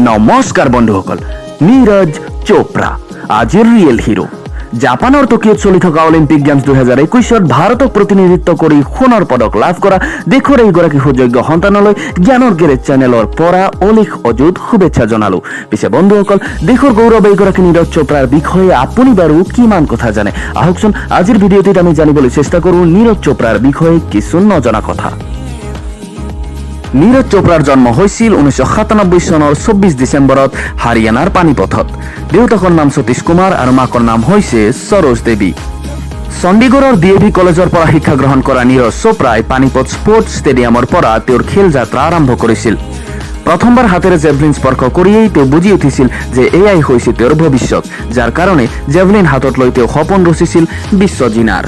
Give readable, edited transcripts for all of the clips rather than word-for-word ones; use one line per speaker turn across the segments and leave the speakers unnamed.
নমস্কাৰ বন্ধুসকল, নীৰজ চোপ্ৰা আজিৰ ৰিয়েল হিৰো। জাপানৰ টকিঅত চলি থকা অলিম্পিক গেমছ 2021ত ভাৰতক প্ৰতিনিধিত্ব কৰি সোণৰ পদক লাভ কৰা দেশৰ এইগৰাকী সুযোগ্য সন্তানলৈ জ্ঞানৰ গেৰেজ চেনেলৰ পৰা অলিখ অযুত শুভেচ্ছা জনালো। পিছে বন্ধুসকল, দেশৰ গৌৰৱ এইগৰাকী নীৰজ চোপ্ৰাৰ বিষয়ে আপুনি বাৰু কিমান কথা জানে? আহকচোন আজিৰ ভিডিঅ'টিত আমি জানিবলৈ চেষ্টা কৰোঁ নীৰজ চোপ্ৰাৰ বিষয়ে কিছু নজনা কথা। নীৰজ চোপ্ৰাৰ জন্ম হৈছিল 1997 চনৰ 24 ডিচেম্বৰত হাৰিয়ানাৰ পানীপথত। দেউতাকৰ নাম সতীশ কুমাৰ আৰু মাকৰ নাম হৈছে সৰোজ দেৱী। চণ্ডীগড়ৰ DAV কলেজৰ পৰা শিক্ষা গ্ৰহণ কৰা নীৰজ চোপ্ৰাই পানীপথ স্পৰ্টছ ষ্টেডিয়ামৰ পৰা তেওঁৰ খেল যাত্ৰা আৰম্ভ কৰিছিল। প্ৰথমবাৰ হাতেৰে জেভলিন স্পৰ্শ কৰিয়েই তেওঁ বুজি উঠিছিল যে এয়াই হৈছে তেওঁৰ ভৱিষ্যত, যাৰ কাৰণে জেভলিন হাতত লৈ তেওঁ সপোন ৰচিছিল বিশ্ব জিনাৰ।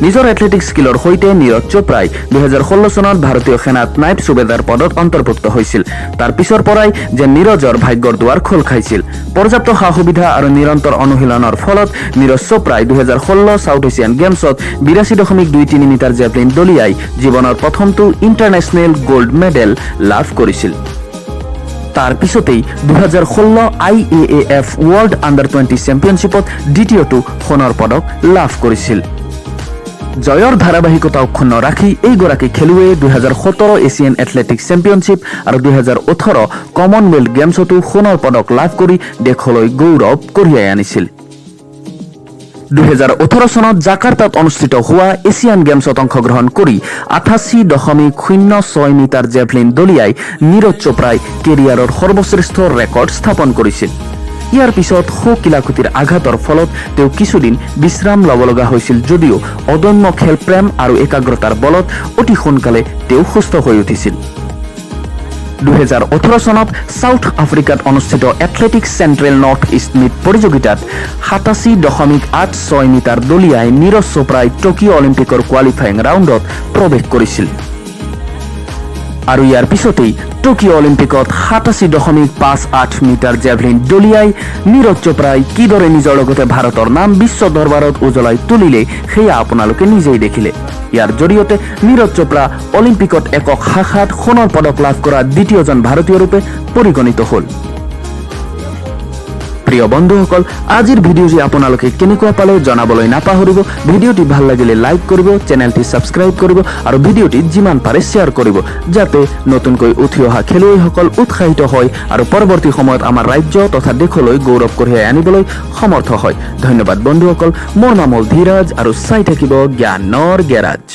নিজৰ এথলেটিক্স স্কিলৰ সৈতে নীৰজ চোপ্ৰাই 2016 চনত ভাৰতীয় সেনাত নাইব সুবেদাৰ পদত অন্তৰ্ভুক্ত হৈছিল। তাৰ পিছৰ পৰাই যে নীৰজৰ ভাগ্যৰ দুৱাৰ খোল খাইছিল। পৰ্যাপ্ত সা সুবিধা আৰু নিৰন্তৰ অনুশীলনৰ ফলত নীৰজ চোপ্ৰাই 2016 সাউথ এছিয়ান গেমছত 82.23 মিটাৰ জেভলিন দলিয়াই জীৱনৰ প্ৰথমটো ইণ্টাৰনেশ্যনেল গ'ল্ড মেডেল লাভ কৰিছিল। তাৰ পিছতেই 2016 IAAF ৱৰ্ল্ড আণ্ডাৰ-20 চেম্পিয়নশ্বিপত দ্বিতীয়টো সোণৰ পদক লাভ কৰিছিল। জয়ৰ ধাৰাবাহিকতা অক্ষুণ্ণ ৰাখি এইগৰাকী খেলুৱৈয়ে 2017 এছিয়ান এথলেটিক্স চেম্পিয়নশ্বিপ আৰু 2018 কমনৱেলথ গেমছতো সোণৰ পদক লাভ কৰি দেশলৈ গৌৰৱ কঢ়িয়াই আনিছিল। 2018 চনত জাকাৰ্টাত অনুষ্ঠিত হোৱা এছিয়ান গেমছত অংশগ্ৰহণ কৰি 88.06 মিটাৰ জেভলিন দলিয়াই নীৰজ চোপ্ৰাই কেৰিয়াৰৰ সৰ্বশ্ৰেষ্ঠ ৰেকৰ্ড স্থাপন কৰিছিল। ইয়াৰ পিছত শোকিলাকুটিৰ আঘাতৰ ফলত তেওঁ কিছুদিন বিশ্ৰাম ল'ব লগা হৈছিল যদিও অদম্য খেল প্ৰেম আৰু একাগ্ৰতাৰ বলত অতি সোনকালে তেওঁ সুস্থ হৈ উঠিছিল। 2018 চনত সাউথ আফ্ৰিকাত অনুষ্ঠিত athletics central north east meet প্ৰতিযোগিতাত 87.86 মিটাৰ দলিয়াই নীৰজ চোপ্ৰাই টকিঅ' অলিম্পিকৰ কোৱালিফাইং ৰাউণ্ডত প্ৰৱেশ কৰিছিল। আৰু ইয়াৰ পিছতেই টকিঅ' অলিম্পিকত 87.58 মিটাৰ জেভলিন দলিয়াই নীৰজ চোপ্ৰাই কিদৰে নিজৰ লগতে ভাৰতৰ নাম বিশ্ব দৰবাৰত উজ্বলাই তুলিলে সেয়া আপোনালোকে নিজেই দেখিলে। ইয়াৰ জৰিয়তে নীৰজ চোপ্ৰা অলিম্পিকত একক শাখাত সোণৰ পদক লাভ কৰা দ্বিতীয়জন ভাৰতীয় ৰূপে পৰিগণিত হ'ল। প্ৰিয় বন্ধুসকল, আজিৰ ভিডিঅ'টি আপোনালোকে কেনেকুৱা পালে জনাবলৈ নাপাহৰিব। ভিডিঅ'টি ভাল লাগিলে লাইক কৰিব, চেনেলটি ছাবস্ক্ৰাইব কৰিব আৰু ভিডিঅ'টি যিমান পাৰে শ্বেয়াৰ কৰিব, যাতে নতুনকৈ উঠি অহা খেলুৱৈসকল উৎসাহিত হয় আৰু পৰৱৰ্তী সময়ত আমাৰ ৰাজ্য তথা দেশলৈ গৌৰৱ কঢ়িয়াই আনিবলৈ সমৰ্থ হয়। ধন্যবাদ বন্ধুসকল, মোৰ নাম হ'ল ধীৰাজ আৰু চাই থাকিব জ্ঞানৰ গেৰাজ।